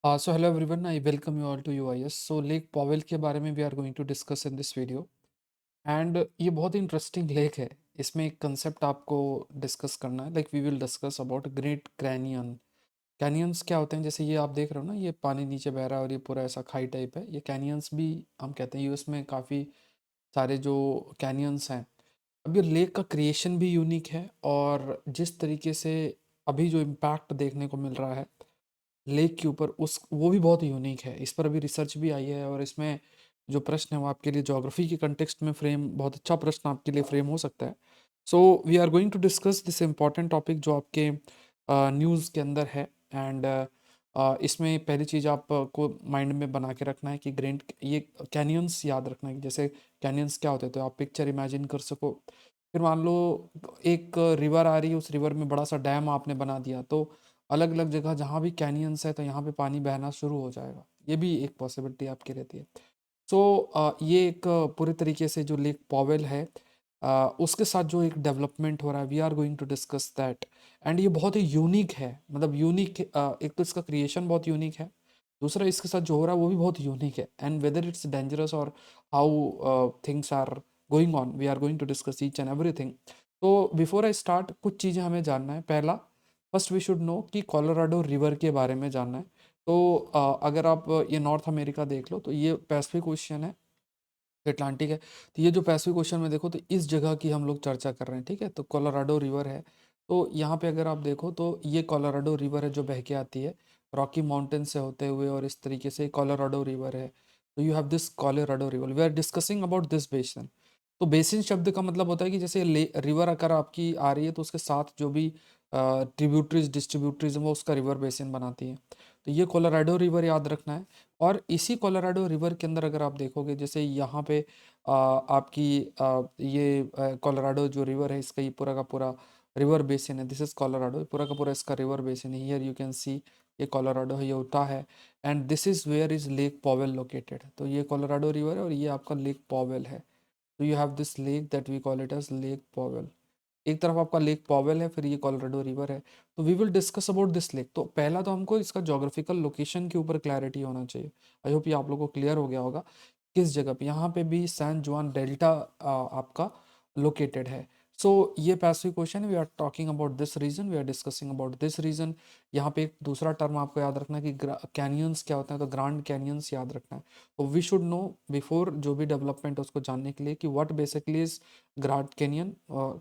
So hello everyone, I welcome you all to UIS. So Lake Powell के बारे में we are going to discuss in this video and ये बहुत interesting lake है। इसमें एक कंसेप्ट आपको डिस्कस करना है, like we will discuss about Great Canyon. Canyons क्या होते हैं? जैसे ये आप देख रहे हो ना, ये पानी नीचे बह रहा है और ये पूरा ऐसा खाई टाइप है। ये कैनियंस भी हम कहते हैं। यूएस में काफ़ी सारे जो कैनियंस हैं। अब ये लेक का क्रिएशन भी यूनिक है, और जिस तरीके से अभी जो इम्पैक्ट देखने को मिल रहा है लेक के ऊपर, उस वो भी बहुत यूनिक है। इस पर अभी रिसर्च भी आई है, और इसमें जो प्रश्न है वो आपके लिए ज्योग्राफी के कंटेक्स्ट में फ्रेम, बहुत अच्छा प्रश्न आपके लिए फ्रेम हो सकता है। So we are going to discuss this important topic जो आपके न्यूज़ के अंदर है। एंड इसमें पहली चीज़ आपको माइंड में बना के रखना है कि ग्रेट ये कैनियंस याद रखना है कि जैसे कैनियंस क्या होते हैं, तो आप पिक्चर इमेजिन कर सको। फिर मान लो एक रिवर आ रही है, उस रिवर में बड़ा सा डैम आपने बना दिया, तो अलग अलग जगह जहाँ भी कैनियंस है तो यहाँ पे पानी बहना शुरू हो जाएगा। ये भी एक पॉसिबिलिटी आपकी रहती है। सो ये एक पूरे तरीके से जो लेक पॉवेल है, उसके साथ जो एक डेवलपमेंट हो रहा है, we are going to discuss that. And ये बहुत ही यूनिक है, मतलब यूनिक। एक तो इसका क्रिएशन बहुत यूनिक है, दूसरा इसके साथ जो हो रहा है वो भी बहुत यूनिक है। एंड वेदर इट्स डेंजरस और how things are going on, we are going to discuss each and everything. तो बिफोर आई स्टार्ट, कुछ चीज़ें हमें जानना है। पहला, फर्स्ट वी शुड नो कि कोलोराडो रिवर के बारे में जानना है। तो अगर आप ये नॉर्थ अमेरिका देख लो, तो ये पैसिफिक ओशियन है, अटलांटिक है। तो ये जो पैसिफिक ओशियन में देखो, तो इस जगह की हम लोग चर्चा कर रहे हैं, ठीक है। तो कोलोराडो रिवर है। तो यहाँ पे अगर आप देखो, तो ये कोलोराडो रिवर है जो बह के आती है रॉकी माउंटेन से होते हुए, और इस तरीके से कोलोराडो रिवर है। तो you have this Colorado river, we are discussing about this basin. तो बेसिन शब्द का मतलब होता है कि जैसे रिवर अगर आपकी आ रही है, तो उसके साथ जो भी ट्रिब्यूटरीज डिस्ट्रीब्यूटरीज हैं वो उसका रिवर बेसिन बनाती है। तो ये कोलोराडो रिवर याद रखना है। और इसी कोलोराडो रिवर के अंदर अगर आप देखोगे, जैसे यहाँ पे आपकी ये कोलोराडो जो रिवर है, इसका ये पूरा का पूरा रिवर बेसिन है। दिस इज कोलोराडो, पूरा का पूरा इसका रिवर बेसिन है। हियर यू कैन सी, ये कोलोराडो है, ये उटा है। And this is where is lake Powell located. तो ये कोलोराडो रिवर है और ये आपका लेक पॉवेल है। तो you have this lake that we call it as lake Powell. एक तरफ आपका लेक पॉवेल है, फिर ये कोलोराडो रिवर है। तो we will discuss about this lake. तो पहला तो हमको इसका जोग्राफिकल लोकेशन के ऊपर क्लैरिटी होना चाहिए। आई होप ये आप लोगों को क्लियर हो गया होगा किस जगह पे। यहाँ पे भी सैन जुआन डेल्टा आपका लोकेटेड है। सो ये Pacific ocean, we are talking about this region, we are discussing about this region. यहाँ पे एक दूसरा टर्म आपको याद रखना है कि कैनियंस क्या होते हैं, तो ग्रांड कैनियंस याद रखना है। तो वी शुड नो बिफोर जो भी डेवलपमेंट है उसको जानने के लिए, कि what basically is grand canyon,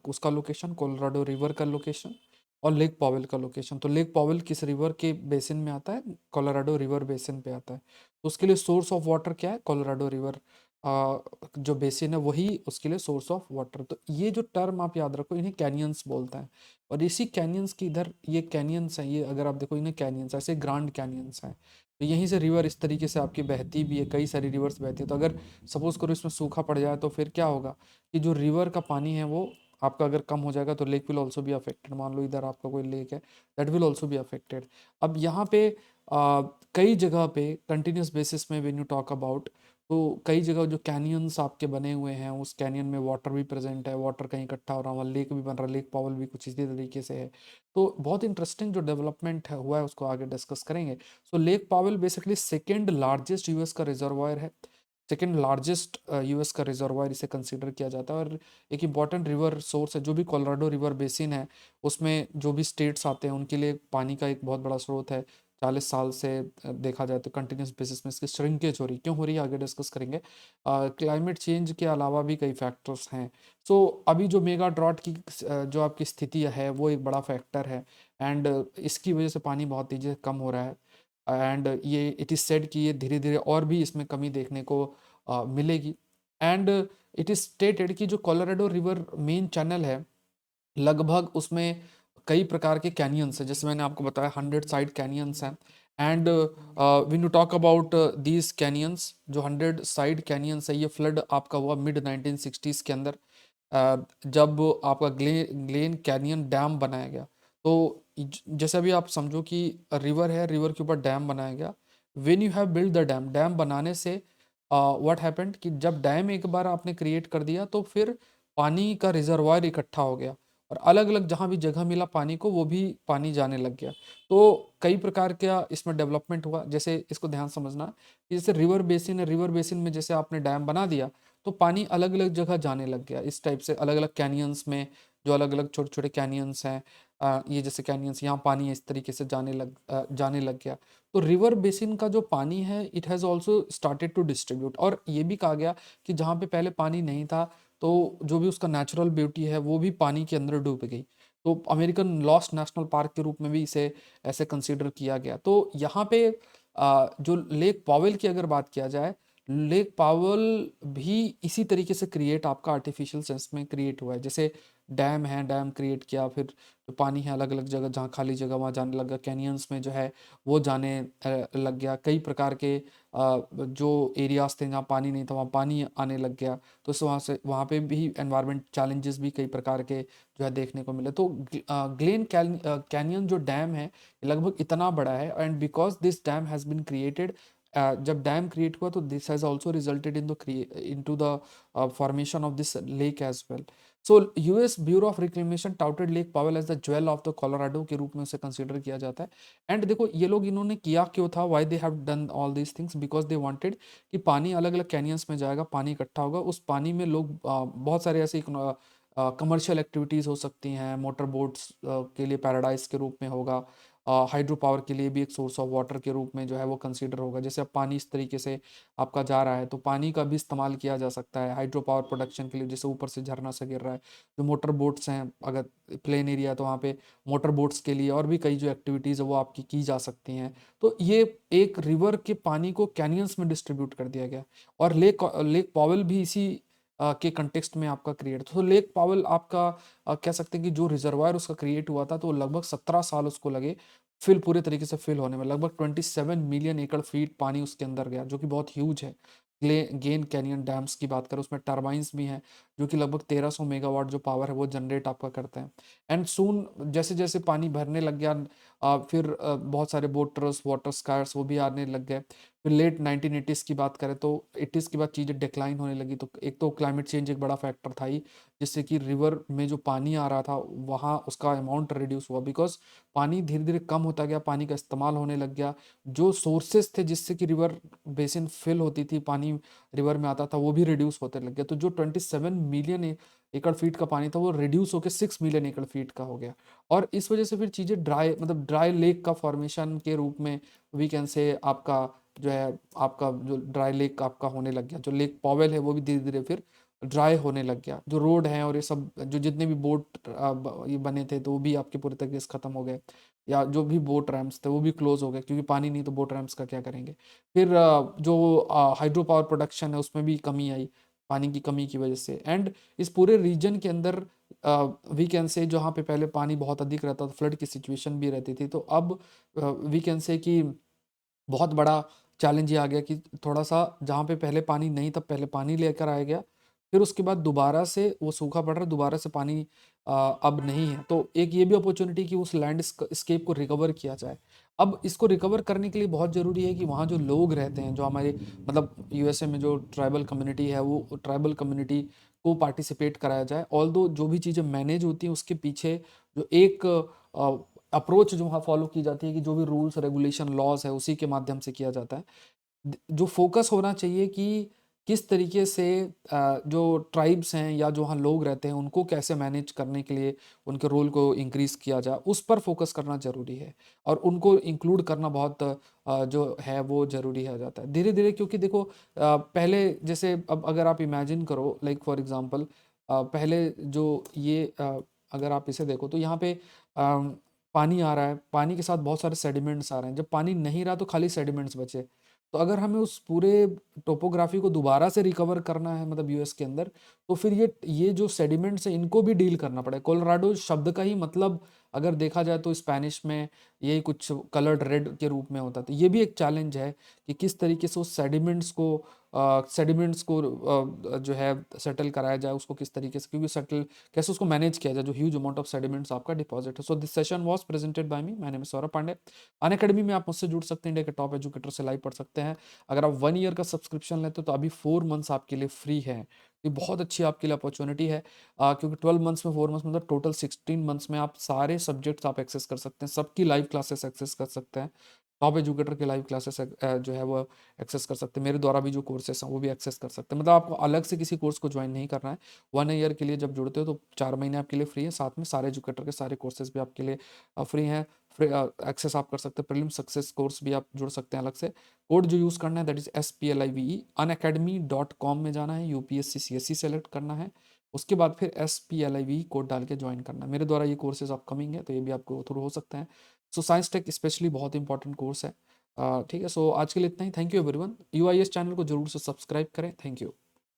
उसका लोकेशन, कोलोराडो रिवर का लोकेशन, और लेक पॉवेल का लोकेशन। तो लेक पॉवेल किस रिवर के बेसिन में आता है? कोलोराडो रिवर बेसिन पे आता है। तो उसके लिए सोर्स ऑफ वाटर क्या है? कोलोराडो रिवर जो बेसिन है वही उसके लिए सोर्स ऑफ वाटर। तो ये जो टर्म आप याद रखो, इन्हें कैनियंस बोलते हैं। और इसी कैनियंस की इधर ये कैनियंस हैं, ये अगर आप देखो इन्हें कैनियंस, ऐसे ग्रांड कैनियंस हैं। तो यहीं से रिवर इस तरीके से आपकी बहती भी है, कई सारी रिवर्स बहती है। तो अगर सपोज करो इसमें सूखा पड़ जाए, तो फिर क्या होगा कि जो रिवर का पानी है वो आपका अगर कम हो जाएगा, तो lake will also be affected. मान लो इधर आपका कोई लेक है, that will also be affected. अब यहाँ पे कई जगह पे कंटिन्यूस बेसिस में व्हेन यू टॉक अबाउट, तो कई जगह जो कैनियंस आपके बने हुए हैं, उस कैनियन में वाटर भी प्रेजेंट है, वाटर कहीं इकट्ठा हो रहा है, वहाँ लेक भी बन रहा है, लेक पावल भी कुछ इसी तरीके से है। तो बहुत इंटरेस्टिंग जो डेवलपमेंट है हुआ है उसको आगे डिस्कस करेंगे। सो लेक पावल बेसिकली सेकेंड लार्जेस्ट यूएस का रिजर्वायर है। सेकेंड लार्जेस्ट यूएस का रिजर्वायर इसे कंसीडर किया जाता है। और एक इंपॉर्टेंट रिवर सोर्स है, जो भी कोलोराडो रिवर बेसिन है उसमें जो भी स्टेट्स आते हैं उनके लिए पानी का एक बहुत बड़ा स्रोत है। 40 साल से देखा जाए तो कंटिन्यूस बेसिस में इसकी श्रिंकेज हो रही, क्यों हो रही है आगे डिस्कस करेंगे। क्लाइमेट चेंज के अलावा भी कई फैक्टर्स हैं। सो अभी जो मेगा ड्रॉट की जो आपकी स्थिति है वो एक बड़ा फैक्टर है। एंड इसकी वजह से पानी बहुत तेजी से कम हो रहा है। एंड ये इट इज़ सेड कि ये धीरे धीरे और भी इसमें कमी देखने को मिलेगी। एंड इट इज़ स्टेटेड कि जो कोलोराडो रिवर मेन चैनल है, लगभग उसमें कई प्रकार के कैनियंस हैं, जैसे मैंने आपको बताया 100 साइड कैनियंस हैं। And when you talk about these canyons, जो 100 साइड कैनियंस है, ये फ्लड आपका हुआ मिड 1960s के अंदर। जब आपका ग्लेन कैनियन डैम बनाया गया। तो जैसे अभी आप समझो कि रिवर है, रिवर के ऊपर डैम बनाया गया। When you have build the dam, dam बनाने से व्हाट हैपेंड कि जब डैम एक बार आपने क्रिएट कर दिया, तो फिर पानी का रिजर्वायर इकट्ठा हो गया। और अलग-अलग जहाँ भी जगह मिला पानी को वो भी पानी जाने लग गया। तो कई प्रकार का इसमें डेवलपमेंट हुआ, जैसे इसको ध्यान समझना कि जैसे रिवर बेसिन है, रिवर बेसिन में जैसे आपने डैम बना दिया तो पानी अलग-अलग जगह जाने लग गया। इस टाइप से अलग-अलग कैनियंस में जो अलग-अलग छोटे-छोटे कैनियंस हैं, ये जैसे कैनियंस यहाँ पानी इस तरीके से जाने लग गया। तो रिवर बेसिन का जो पानी है it has also started to distribute, और ये भी कहा गया कि जहाँ पे पहले पानी नहीं था तो जो भी उसका नेचुरल ब्यूटी है वो भी पानी के अंदर डूब गई। तो अमेरिकन लॉस्ट नेशनल पार्क के रूप में भी इसे ऐसे कंसीडर किया गया। तो यहाँ पे जो लेक पॉवेल की अगर बात किया जाए, लेक पावेल भी इसी तरीके से क्रिएट आपका आर्टिफिशियल सेंस में क्रिएट हुआ है। जैसे डैम है, डैम क्रिएट किया, फिर जो पानी है अलग अलग जगह जहाँ खाली जगह वहाँ जाने लगा, कैनियंस में जो है वो जाने लग गया। कई प्रकार के जो एरियाज थे जहाँ पानी नहीं था वहाँ पानी आने लग गया। तो इस वहाँ से वहाँ पे भी एनवायरमेंट चैलेंजेस भी कई प्रकार के जो है देखने को मिले। तो ग्लेन कैनियन जो डैम है लगभग इतना बड़ा है, and because this dam has been created, जब डैम क्रिएट हुआ तो this has also resulted into the formation of this lake as well. So US bureau of reclamation touted lake Powell as the jewel of the Colorado के रूप में उसे consider किया जाता है। एंड देखो ये लोग इन्होंने किया क्यों था, why they have done all these things, because they wanted कि पानी अलग अलग कैनियंस में जाएगा, पानी इकट्ठा होगा, उस पानी में लोग बहुत सारे ऐसे कमर्शियल एक्टिविटीज़ हो सकती हैं, मोटर बोट्स के लिए पैराडाइज के रूप में होगा, हाइड्रो पावर के लिए भी एक सोर्स ऑफ वाटर के रूप में जो है वो कंसीडर होगा। जैसे अब पानी इस तरीके से आपका जा रहा है तो पानी का भी इस्तेमाल किया जा सकता है हाइड्रो पावर प्रोडक्शन के लिए, जैसे ऊपर से झरना से गिर रहा है। जो मोटर बोट्स हैं, अगर प्लेन एरिया तो वहाँ पे मोटर बोट्स के लिए और भी कई जो एक्टिविटीज़ है वो आपकी की जा सकती हैं। तो ये एक रिवर के पानी को कैनियंस में डिस्ट्रीब्यूट कर दिया गया, और लेक लेक पॉवेल भी इसी के कंटेक्स्ट में आपका क्रिएट। तो लेक पावेल आपका कह सकते हैं कि जो रिजर्वायर उसका क्रिएट हुआ था तो लगभग 17 साल उसको लगे फिल पूरे तरीके से फिल होने में। लगभग 27 मिलियन एकड़ फीट पानी उसके अंदर गया, जो कि बहुत ह्यूज है। गेन कैनियन डैम्स की बात करें उसमें टर्बाइंस भी हैं जो कि लगभग 1300 मेगावाट जो पावर है वो जनरेट आपका करते हैं। एंड सून जैसे जैसे पानी भरने लग गया, फिर बहुत सारे बोटर्स वाटर स्कायर्स वो भी आने लग गए। फिर लेट 1980s की बात करें तो 80s के बाद चीज़ें डिक्लाइन होने लगी। तो एक तो क्लाइमेट चेंज एक बड़ा फैक्टर था ही, जिससे कि रिवर में जो पानी आ रहा था वहाँ उसका अमाउंट रिड्यूस हुआ, बिकॉज पानी धीरे धीरे कम होता गया, पानी का इस्तेमाल होने लग गया। जो सोर्सेज थे जिससे कि रिवर बेसिन फिल होती थी, पानी रिवर में आता था, वो भी रिड्यूस होते लग गया। तो जो 27 मिलियन एकड़ फीट का पानी था वो रिड्यूस होकर 6 मिलियन एकड़ फीट का हो गया। और इस वजह से फिर चीज़ें ड्राई, मतलब ड्राई लेक का फॉर्मेशन के रूप में वी कैन से आपका जो है आपका जो ड्राई लेक आपका होने लग गया। जो लेक पॉवेल है वो भी धीरे धीरे फिर ड्राई होने लग गया। जो रोड हैं और ये सब जो जितने भी बोट ये बने थे तो वो भी आपके पूरे तरीके से ख़त्म हो गए, या जो भी बोट रैम्प्स थे वो भी क्लोज हो गए, क्योंकि पानी नहीं तो बोट रैम्प्स का क्या करेंगे। फिर जो हाइड्रो पावर प्रोडक्शन है उसमें भी कमी आई पानी की कमी की वजह से। एंड इस पूरे रीजन के अंदर वी कैन से जहाँ पे पहले पानी बहुत अधिक रहता था, फ्लड की सिचुएशन भी रहती थी, तो अब वी कैन से कि बहुत बड़ा चैलेंज ये आ गया कि थोड़ा-सा जहाँ पे पहले पानी नहीं था, पहले पानी लेकर आया गया, फिर उसके बाद दोबारा से वो सूखा पड़ रहा है, दोबारा से पानी अब नहीं है। तो एक ये भी अपॉर्च्युनिटी कि उस लैंड स्केप को रिकवर किया जाए। अब इसको रिकवर करने के लिए बहुत ज़रूरी है कि वहाँ जो लोग रहते हैं, जो हमारे मतलब यूएसए में जो ट्राइबल कम्युनिटी है, वो ट्राइबल कम्युनिटी को पार्टिसिपेट कराया जाए। ऑल्दो जो भी चीज़ें मैनेज होती हैं, उसके पीछे जो एक अप्रोच जो वहाँ फॉलो की जाती है कि जो भी रूल्स रेगुलेशन लॉज है उसी के माध्यम से किया जाता है। जो फोकस होना चाहिए कि किस तरीके से जो ट्राइब्स हैं या जो वहाँ लोग रहते हैं उनको कैसे मैनेज करने के लिए उनके रोल को इंक्रीज किया जाए, उस पर फोकस करना जरूरी है। और उनको इंक्लूड करना बहुत जो है वो जरूरी है जाता है धीरे धीरे। क्योंकि देखो पहले जैसे अब अगर आप इमेजिन करो लाइक फॉर एग्जांपल, पहले जो ये अगर आप इसे देखो तो यहाँ पे पानी आ रहा है, पानी के साथ बहुत सारे सेडिमेंट्स आ रहे हैं। जब पानी नहीं रहा तो खाली सेडिमेंट्स बचे। तो अगर हमें उस पूरे टोपोग्राफी को दोबारा से रिकवर करना है मतलब यूएस के अंदर, तो फिर ये जो सेडिमेंट्स हैं इनको भी डील करना पड़ेगा। कोलोराडो शब्द का ही मतलब अगर देखा जाए तो स्पेनिश में यही कुछ कलर्ड रेड के रूप में होता है। तो ये भी एक चैलेंज है कि किस तरीके से उस सेडिमेंट्स को सेडिमेंट्स को जो है सेटल कराया जाए, उसको किस तरीके से, क्योंकि सेटल कैसे उसको मैनेज किया जाए जो ह्यूज अमाउंट ऑफ सेडिमेंट्स आपका डिपॉजिट है। So this session was presented by me, my name is Saurabh Pandey. Unacademy में आप मुझसे जुड़ सकते हैं, इंडिया के टॉप एजुकेटर से लाइव पढ़ सकते हैं। अगर आप 1 ईयर का सब्सक्रिप्शन लेते हो तो अभी 4 मंथ्स आपके लिए फ्री है। ये बहुत अच्छी आपके लिए अपॉर्चुनिटी है, क्योंकि 12 मंथ्स में 4 मंथ्स मतलब टोटल 16 मंथ्स में आप सारे सब्जेक्ट्स आप एक्सेस कर सकते हैं, सबकी लाइव क्लासेस एक्सेस कर सकते हैं। टॉप एजुकेटर के लाइव क्लासेस जो है वो एक्सेस कर सकते हैं। मेरे द्वारा भी जो कोर्सेस हैं वो भी एक्सेस कर सकते हैं। मतलब आपको अलग से किसी कोर्स को ज्वाइन नहीं करना है। 1 ईयर के लिए जब जुड़ते हो तो 4 महीने आपके लिए फ्री है, साथ में सारे एजुकेटर के सारे कोर्सेज भी आपके लिए फ्री हैं। फ्री एक्सेस आप कर सकते हैं। प्रीलिम सक्सेस कोर्स भी आप जुड़ सकते हैं अलग से। कोड जो यूज़ करना है दैट इज SPLIVE, unacademy.com में जाना है, UPSC CSC सेलेक्ट करना है, उसके बाद फिर SPLIVE कोड डाल के ज्वाइन करना है। मेरे द्वारा ये कोर्सेज अपकमिंग है तो ये भी आपको थ्रू हो सकते हैं। सो साइंस टेक स्पेशली बहुत इंपॉर्टेंट कोर्स है। ठीक है, सो आज के लिए इतना ही। Thank you everyone. UIS channel को जरूर से सब्सक्राइब करें। Thank you.